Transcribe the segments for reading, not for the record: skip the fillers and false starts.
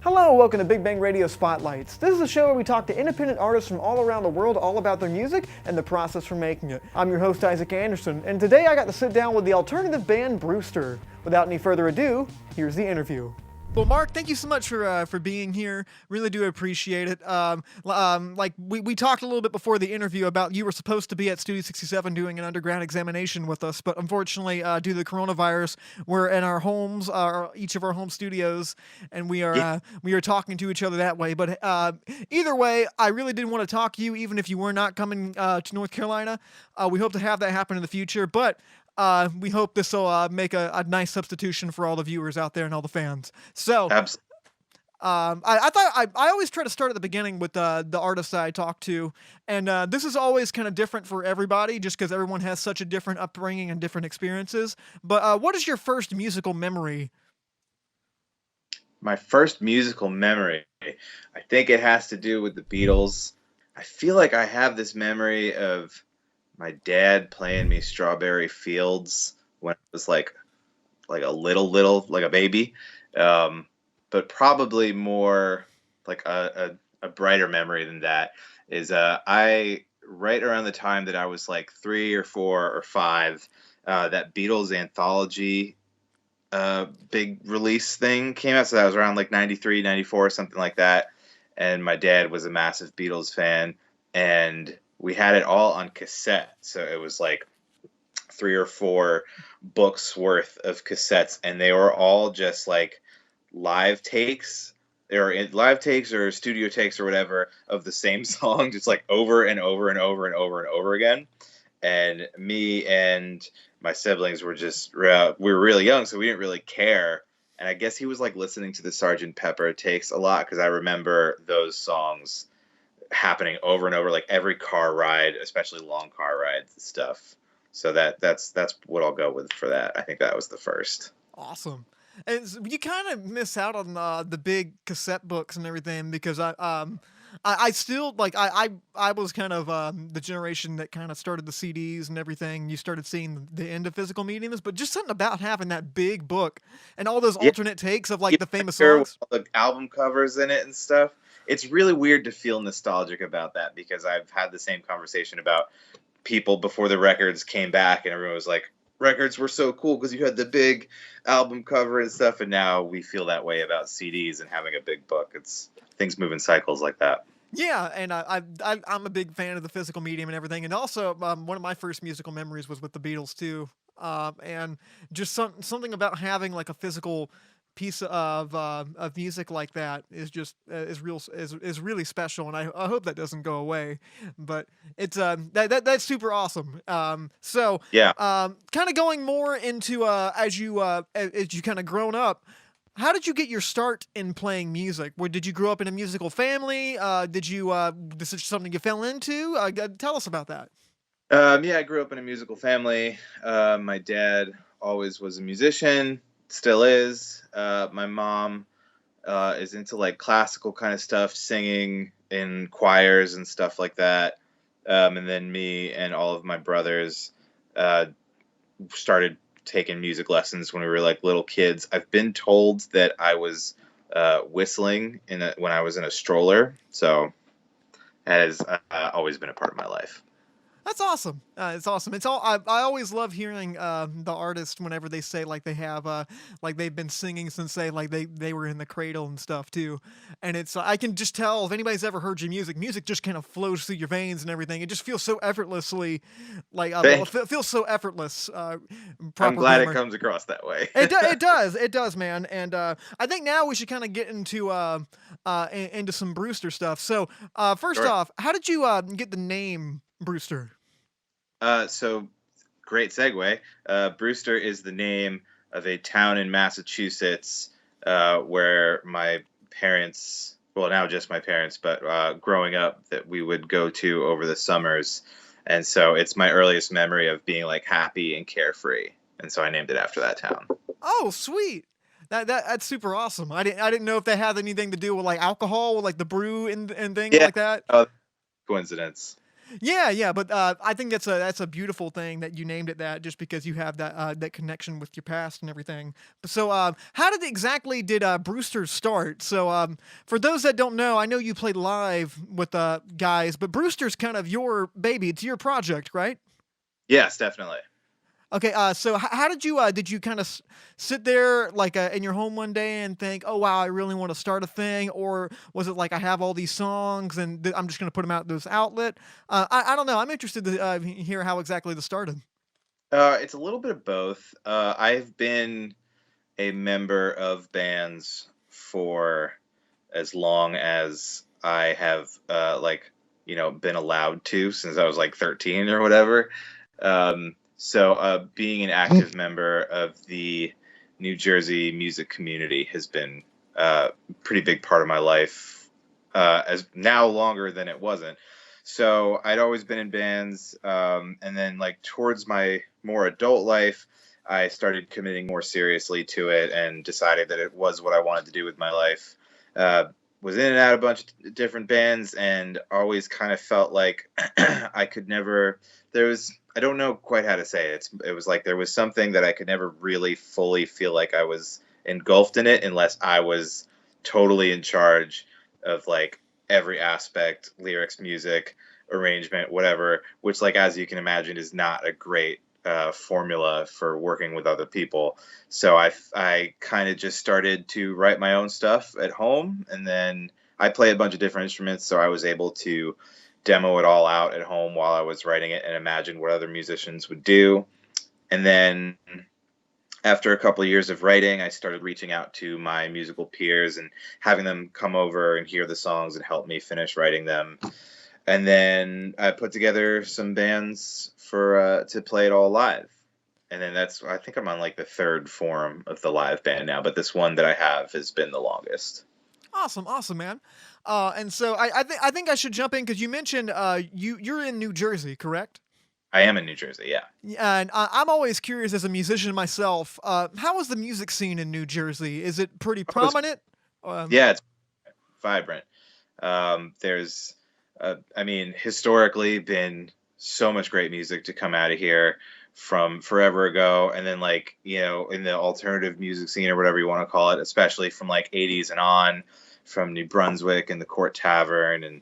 Hello, welcome to Big Bang Radio Spotlights. This is a show where we talk to independent artists from all around the world all about their music and the process for making it. I'm your host, Isaac Anderson, and today I got to sit down with the alternative band Brewster. Without any further ado, here's the interview. Well, Mark, thank you so much for being here. Really do appreciate it. Like we talked a little bit before the interview about you were supposed to be at Studio 67 doing an underground examination with us, but unfortunately, due to the coronavirus, we're in our homes, each of our home studios, and we are talking to each other that way. But either way, I really did want to talk to you, even if you were not coming to North Carolina. We hope to have that happen in the future, but. We hope this will make a nice substitution for all the viewers out there and all the fans. So, Absolutely. I always try to start at the beginning with the artists that I talk to, and this is always kind of different for everybody, just because everyone has such a different upbringing and different experiences. But what is your first musical memory? My first musical memory, I think it has to do with the Beatles. I feel like I have this memory of my dad playing me Strawberry Fields when I was like a little like a baby, but probably more like a brighter memory than that is I right around the time that I was like 3 or 4 or 5, that Beatles anthology big release thing came out. So that was around like 93, 94, something like that. And my dad was a massive Beatles fan, and we had it all on cassette. So it was like 3 or 4 books worth of cassettes, and they were all just like live takes. They were live takes or studio takes or whatever of the same song, just like over and over and over and over and over again. And me and my siblings were just, we were really young, so we didn't really care. And I guess he was like listening to the Sgt. Pepper takes a lot, because I remember those songs happening over and over, like every car ride, especially long car rides and stuff. So that's what I'll go with for that. I think that was the first. Awesome. And you kind of miss out on the big cassette books and everything, because I still like I was kind of the generation that kind of started the CDs and everything. You started seeing the end of physical mediums, but just something about having that big book and all those alternate takes of like the famous songs, with all the album covers in it and stuff. It's really weird to feel nostalgic about that, because I've had the same conversation about people before the records came back, and everyone was like, records were so cool because you had the big album cover and stuff, and now we feel that way about CDs and having a big book. It's things move in cycles like that. Yeah, and I'm a big fan of the physical medium and everything, and also one of my first musical memories was with the Beatles too, and just something about having like a physical piece of music like that is just is really special, and I hope that doesn't go away. But it's that's super awesome. So Yeah. kind of going more into as you kind of grown up. How did you get your start in playing music? Did you grow up in a musical family? Did you this is something you fell into? Tell us about that. Yeah, I grew up in a musical family. My dad always was a musician, still is. My mom is into like classical kind of stuff, singing in choirs and stuff like that. And then me and all of my brothers started taking music lessons when we were like little kids. I've been told that I was whistling when I was in a stroller, so that has always been a part of my life. That's awesome. It's awesome. It's all. I always love hearing the artist whenever they say like they have like they've been singing since they were in the cradle and stuff too. And it's I can just tell if anybody's ever heard your music. Music just kind of flows through your veins and everything. It just feels so effortlessly, like it feels so effortless. I'm glad it comes across that way. It does, man. And I think now we should kind of get into some Brewster stuff. So first Sure. off, how did you get the name Brewster? So great segue. Brewster is the name of a town in Massachusetts where my parents, well, now just my parents, but growing up, that we would go to over the summers. And so it's my earliest memory of being like happy and carefree. And so I named it after that town. Oh, sweet. That's super awesome. I didn't know if that had anything to do with like alcohol, with like the brew and things like that. Oh, coincidence. Yeah, yeah, but I think that's a beautiful thing that you named it that, just because you have that connection with your past and everything. But so, how exactly did Brewster start? So, for those that don't know, I know you played live with guys, but Brewster's kind of your baby. It's your project, right? Yes, definitely. Okay, so how did you kind of sit there like in your home one day and think, oh wow, I really want to start a thing, or was it like I have all these songs and I'm just going to put them out this outlet? I don't know. I'm interested to hear how exactly this started. It's a little bit of both. I've been a member of bands for as long as I have, been allowed to, since I was like 13 or whatever. So being an active member of the New Jersey music community has been a pretty big part of my life, as now longer than it wasn't. So I'd always been in bands, and then like towards my more adult life, I started committing more seriously to it and decided that it was what I wanted to do with my life. Was in and out of a bunch of different bands and always kind of felt like I could never. There was, I don't know quite how to say it. It was like there was something that I could never really fully feel like I was engulfed in it unless I was totally in charge of like every aspect, lyrics, music, arrangement, whatever. Which, like as you can imagine, is not a great formula for working with other people. So I kind of just started to write my own stuff at home, and then I play a bunch of different instruments, so I was able to demo it all out at home while I was writing it and imagine what other musicians would do. And then after a couple of years of writing, I started reaching out to my musical peers and having them come over and hear the songs and help me finish writing them. And then I put together some bands for to play it all live. And then that's, I think I'm on like the third form of the live band now, but this one that I have has been the longest. Awesome, awesome, man. And so I think I should jump in because you mentioned you're in New Jersey, correct? I am in New Jersey, yeah. Yeah, and I'm always curious as a musician myself. How is the music scene in New Jersey? Is it pretty Oh, prominent? Um, yeah, it's vibrant. There's, I mean, historically been so much great music to come out of here from forever ago, and then like in the alternative music scene or whatever you want to call it, especially from like '80s and on, from New Brunswick and the Court Tavern, and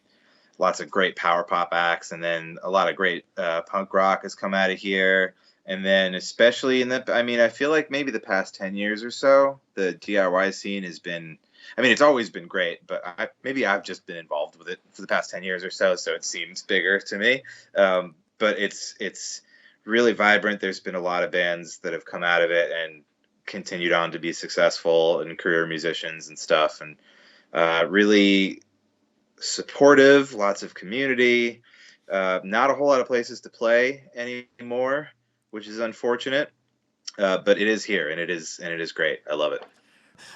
lots of great power pop acts, and then a lot of great punk rock has come out of here. And then especially I mean, I feel like maybe the past 10 years or so, the DIY scene has been, I mean, it's always been great, but maybe I've just been involved with it for the past 10 years or so, so it seems bigger to me. But it's really vibrant. There's been a lot of bands that have come out of it and continued on to be successful and career musicians and stuff, and really supportive, lots of community. Not a whole lot of places to play anymore, which is unfortunate. But it is here, and it is great. I love it.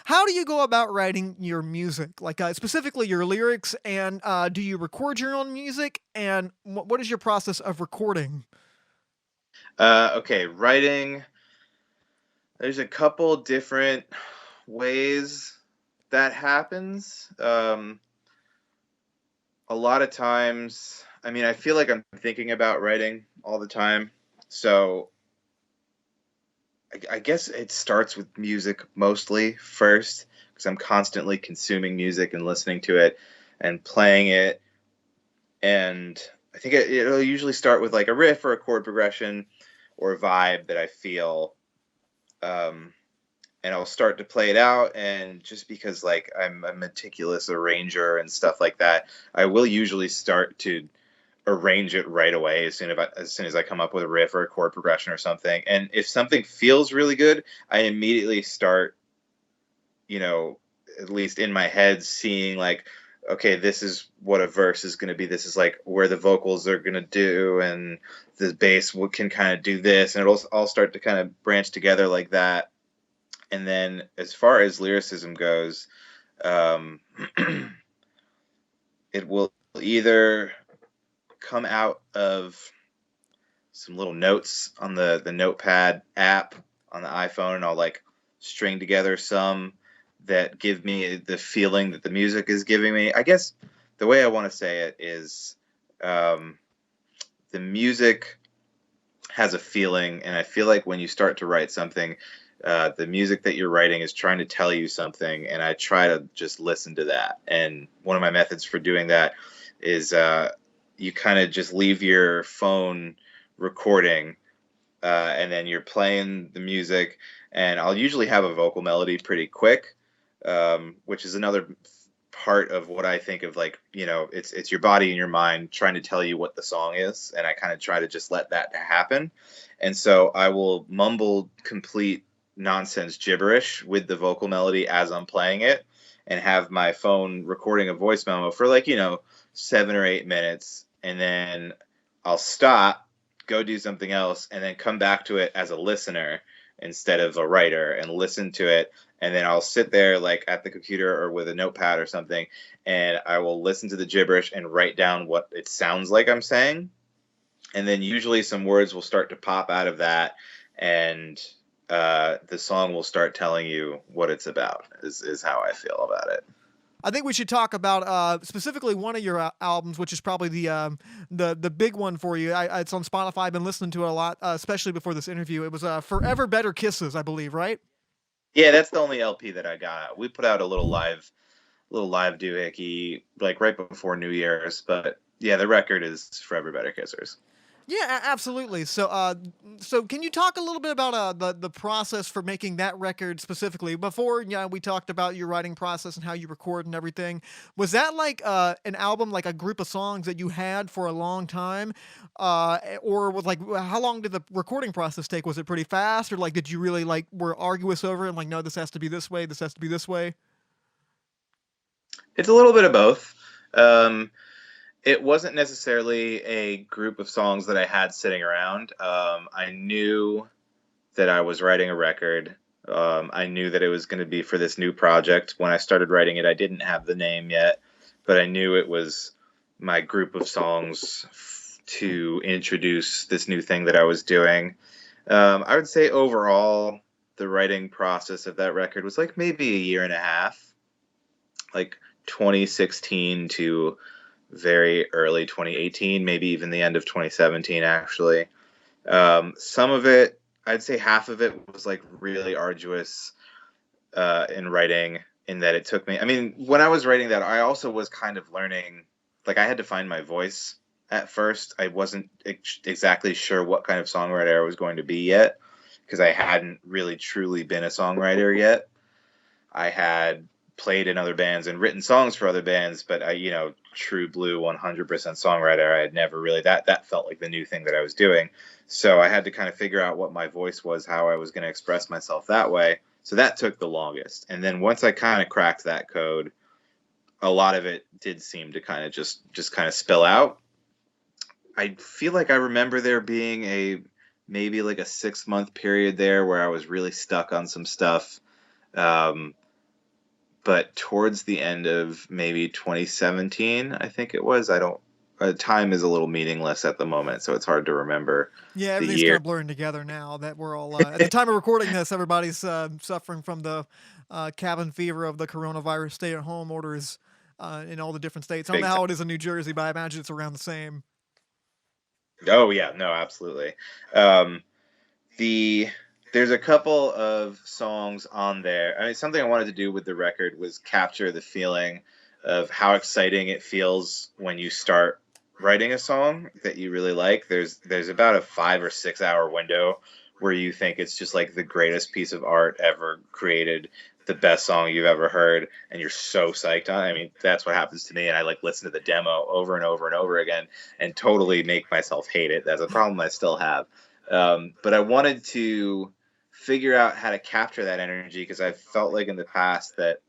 how do you go about writing your music, like specifically your lyrics? And do you record your own music? And what is your process of recording? Okay, writing. There's a couple different ways that happens. A lot of times, I mean, I feel like I'm thinking about writing all the time. So I guess it starts with music mostly first, because I'm constantly consuming music and listening to it and playing it. And I think it'll usually start with like a riff or a chord progression or a vibe that I feel. Um, and I'll start to play it out. And just because like I'm a meticulous arranger and stuff like that, I will usually start to arrange it right away as soon as I come up with a riff or a chord progression or something. And if something feels really good, I immediately start, you know, at least in my head, seeing like, okay, this is what a verse is going to be. This is like where the vocals are going to do, and the bass can kind of do this, and it'll all start to kind of branch together like that. And then as far as lyricism goes, um, it will either come out of some little notes on the notepad app on the iPhone, and I'll like string together some that give me the feeling that the music is giving me. I guess the way I want to say it is, um, the music has a feeling, and I feel like when you start to write something, the music that you're writing is trying to tell you something, and I try to just listen to that. And one of my methods for doing that is you kind of just leave your phone recording, and then you're playing the music, and I'll usually have a vocal melody pretty quick, which is another part of what I think of, like, it's your body and your mind trying to tell you what the song is, and I kind of try to just let that happen. And so I will mumble complete nonsense gibberish with the vocal melody as I'm playing it, and have my phone recording a voice memo for, like, 7 or 8 minutes, and then I'll stop, go do something else, and then come back to it as a listener instead of a writer, and listen to it. And then I'll sit there, like, at the computer or with a notepad or something, and I will listen to the gibberish and write down what it sounds like I'm saying. And then usually some words will start to pop out of that, and the song will start telling you what it's about, is how I feel about it. I think we should talk about specifically one of your albums, which is probably the big one for you. It's on Spotify. I've been listening to it a lot, especially before this interview. It was "Forever Better Kisses," I believe, right? Yeah, that's the only LP that I got. We put out a little live doohickey, like, right before New Year's, but yeah, the record is Forever Better Kissers. Yeah, absolutely. So can you talk a little bit about the process for making that record specifically? Before, we talked about your writing process and how you record and everything. Was that like an album, like a group of songs that you had for a long time, or was like how long did the recording process take? Was it pretty fast, or like did you really like were arduous over it and like no, this has to be this way, this has to be this way? It's a little bit of both. It wasn't necessarily a group of songs that I had sitting around. I knew that I was writing a record. I knew that it was going to be for this new project. When I started writing it, I didn't have the name yet, but I knew it was my group of songs to introduce this new thing that I was doing. I would say overall, the writing process of that record was like maybe a year and a half, like 2016 to very early 2018, maybe even the end of 2017, actually. Some of it, I'd say half of it was like really arduous in writing, in that it took me. I mean, when I was writing that, I also was kind of learning, like, I had to find my voice at first. I wasn't exactly sure what kind of songwriter I was going to be yet, because I hadn't really truly been a songwriter yet. I had played in other bands and written songs for other bands, but true blue 100% songwriter, I had never really, that felt like the new thing that I was doing. So I had to kind of figure out what my voice was, how I was going to express myself that way. So that took the longest. And then once I kind of cracked that code, a lot of it did seem to kind of just kind of spill out. I feel like I remember there being maybe like a 6-month period there where I was really stuck on some stuff. But towards the end of maybe 2017, I think it was. I don't. Time is a little meaningless at the moment, so it's hard to remember Yeah, the everything's kind year. of blurring together now that we're all at the time of recording this. Everybody's suffering from the cabin fever of the coronavirus stay-at-home orders in all the different states. I don't know Big time. how it is in New Jersey, but I imagine it's around the same. Oh yeah, no, absolutely. Um, the There's a couple of songs on there. I mean, something I wanted to do with the record was capture the feeling of how exciting it feels when you start writing a song that you really like. There's about a 5 or 6 hour window where you think it's just like the greatest piece of art ever created, the best song you've ever heard, and you're so psyched on it. I mean, that's what happens to me, and I like listen to the demo over and over and over again and totally make myself hate it. That's a problem I still have. But I wanted to figure out how to capture that energy, because I felt like in the past that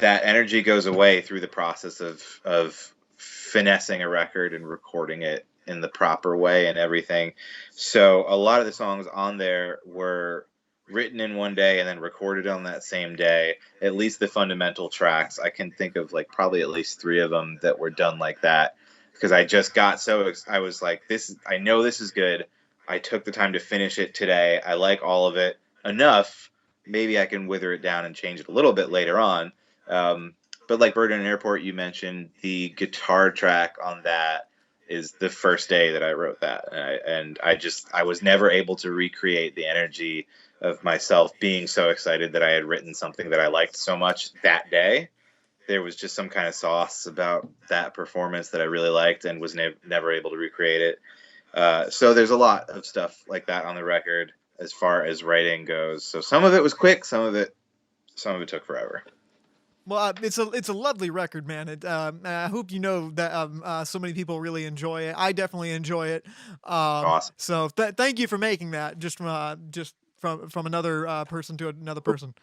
energy goes away through the process of finessing a record and recording it in the proper way and everything. So a lot of the songs on there were written in one day and then recorded on that same day. At least the fundamental tracks, I can think of like probably at least 3 of them that were done like that, because I just got I was like, I know this is good. I took the time to finish it today. I like all of it enough. Maybe I can wither it down and change it a little bit later on. But like Bird in an Airport, you mentioned, the guitar track on that is the first day that I wrote that, and I was never able to recreate the energy of myself being so excited that I had written something that I liked so much that day. There was just some kind of sauce about that performance that I really liked and was never able to recreate it. So there's a lot of stuff like that on the record as far as writing goes. So some of it was quick, some of it took forever. Well, it's a lovely record, man. I hope you know that so many people really enjoy it. I definitely enjoy it. Awesome. So thank you for making that just from another person to another person.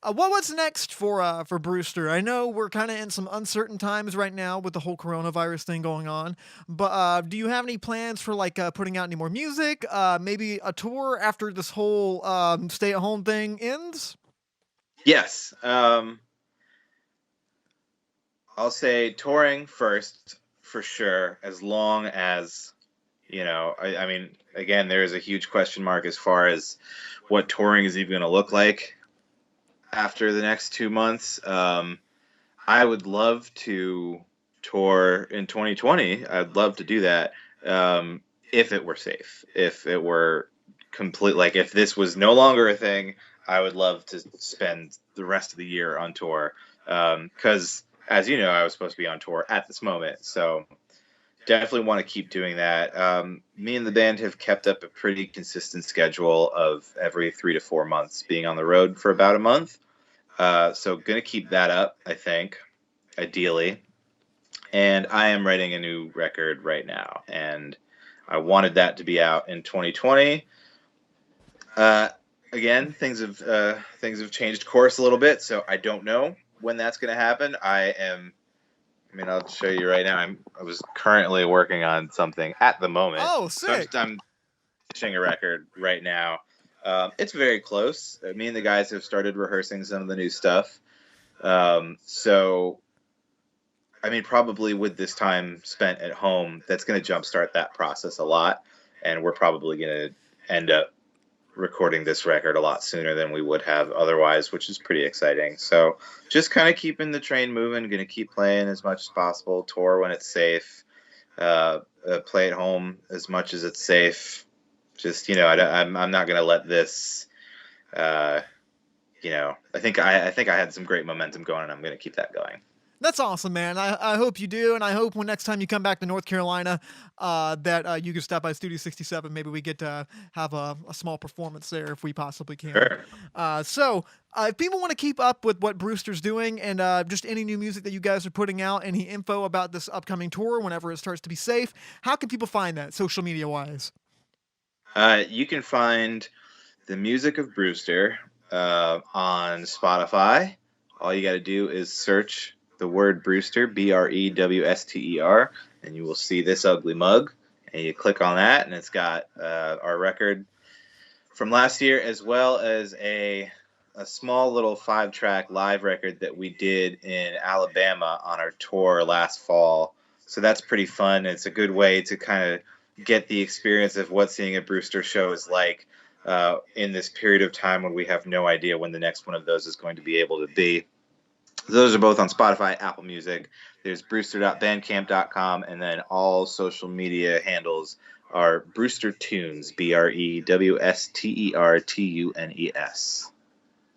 What's next for Brewster? I know we're kind of in some uncertain times right now with the whole coronavirus thing going on, but do you have any plans for like putting out any more music? Maybe a tour after this whole stay at home thing ends? Yes. I'll say touring first for sure, as long as, I mean, again, there is a huge question mark as far as what touring is even going to look like after the next 2 months. I would love to tour in 2020. I'd love to do that, if it were safe, if it were complete, like if this was no longer a thing, I would love to spend the rest of the year on tour. Because, as you know, I was supposed to be on tour at this moment. So definitely want to keep doing that. Me and the band have kept up a pretty consistent schedule of every 3 to 4 months being on the road for about a month. So going to keep that up, I think, ideally. And I am writing a new record right now, and I wanted that to be out in 2020. Again, things have changed course a little bit, so I don't know when that's going to happen. I'll show you right now. I was currently working on something at the moment. Oh, sick! So I'm finishing a record right now. It's very close. Me and the guys have started rehearsing some of the new stuff. So, I mean, probably with this time spent at home, that's going to jumpstart that process a lot, and we're probably going to end up recording this record a lot sooner than we would have otherwise, which is pretty exciting. So just kind of keeping the train moving, going to keep playing as much as possible, tour when it's safe, play at home as much as it's safe. Just, I'm not going to let this, I think I had some great momentum going, and I'm going to keep that going. That's awesome, man. I hope you do, and I hope when next time you come back to North Carolina, that you can stop by Studio 67. Maybe we get to have a small performance there if we possibly can. Sure. If people want to keep up with what Brewster's doing and just any new music that you guys are putting out, any info about this upcoming tour whenever it starts to be safe, how can people find that social media wise? You can find the music of Brewster on Spotify. All you got to do is search the word Brewster, Brewster, and you will see This Ugly Mug. And you click on that, and it's got our record from last year, as well as a small little 5-track live record that we did in Alabama on our tour last fall. So that's pretty fun. It's a good way to kind of get the experience of what seeing a Brewster show is like in this period of time when we have no idea when the next one of those is going to be able to be. Those are both on Spotify, Apple Music. There's brewster.bandcamp.com, and then all social media handles are Brewster Tunes, BREWSTERTUNES.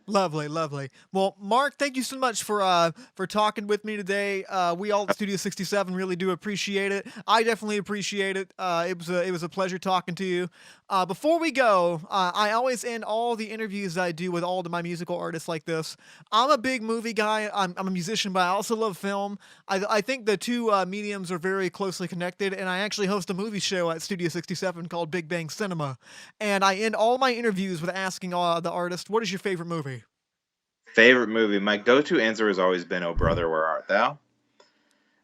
Lovely, lovely. Well, Mark, thank you so much for talking with me today. We all at Studio 67 really do appreciate it. I definitely appreciate it. It was a pleasure talking to you. Before we go, I always end all the interviews that I do with all of my musical artists like this. I'm a big movie guy. I'm a musician, but I also love film. I think the two mediums are very closely connected, and I actually host a movie show at Studio 67 called Big Bang Cinema. And I end all my interviews with asking the artist, what is your favorite movie? Favorite movie? My go-to answer has always been Oh Brother, Where Art Thou?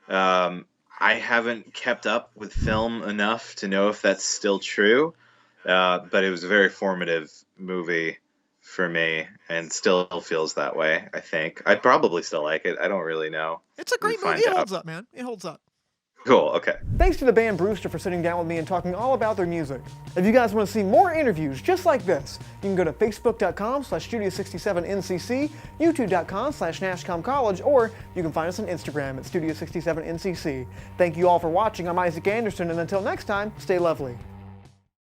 I haven't kept up with film enough to know if that's still true, but it was a very formative movie for me and still feels that way, I think. I'd probably still like it. I don't really know. It's a great movie. It holds up, man. It holds up. Cool, okay. Thanks to the band Brewster for sitting down with me and talking all about their music. If you guys want to see more interviews just like this, you can go to facebook.com/Studio67NCC, youtube.com/NashComCollege, or you can find us on Instagram at Studio67NCC. Thank you all for watching. I'm Isaac Anderson, and until next time, stay lovely.